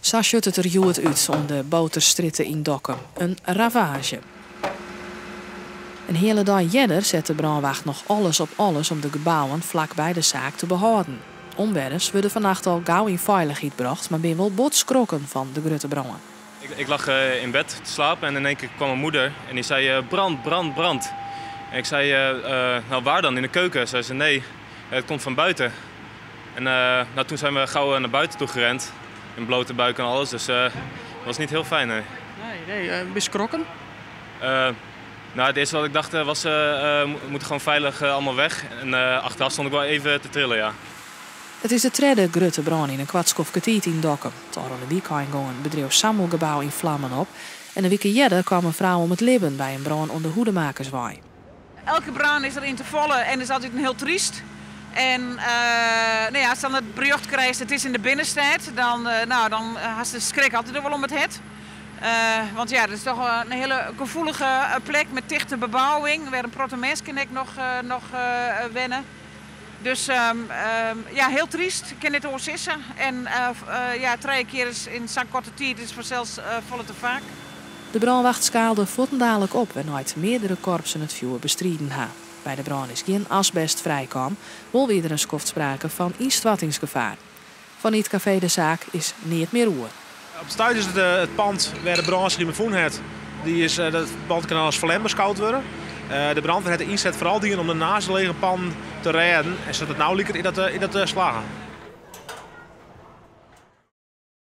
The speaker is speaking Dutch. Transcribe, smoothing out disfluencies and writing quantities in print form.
Zo ziet het er goed uit om de boterstritten in Dokkum. Een ravage. Een hele dag eerder zet de brandwacht nog alles op alles om de gebouwen vlakbij de zaak te behouden. Omwoners werden vannacht al gauw in veiligheid gebracht, maar ben wel botskrokken van de grote branden. Ik lag in bed te slapen en in één keer kwam mijn moeder en die zei brand, brand, brand. En ik zei, nou waar dan? In de keuken? Zei ze, nee, het komt van buiten. En toen zijn we gauw naar buiten toe gerend. In blote buik en alles, dus dat was niet heel fijn. Nee. Nee, beschrokken? Nou, het eerste wat ik dacht was, we moeten gewoon veilig allemaal weg. En achteraf stond ik wel even te trillen, ja. Het is de tweede grote brand in een kwartskofketiet in Dokkum. Tot aan de week ging een bedrijf Sammelgebouw in vlammen op. En een week eerder kwam een vrouw om het leven bij een brand onder Hoedemakerswaai. Elke brand is erin te vallen en is altijd een heel triest. En als dan het bericht krijgt, het is in de binnenstad, dan has de schrik altijd er wel om het het. Want ja, dat is toch een hele gevoelige plek met dichte bebouwing, waar een protte mensen nog wennen. Dus heel triest, ik ken dit oorzissen. En 3 keer in zo'n korte tijd is vanzelfs volle te vaak. De brandwacht skaalde dadelijk op en uit meerdere korpsen het vuur bestreden ha. Bij de brand is geen asbest vrijkwam, wel weer een skoft sprake van instattingsgevaar. Van het café De Zaak is niet meer roer. Op het stuit is het pand waar de brandweer gevonden heeft. Dat pand kan als verlem beschouwd worden. De brandweer heeft de inzet vooral dienen om de naastgelegen pand te redden. En zodat het nou lijkt in dat slagen.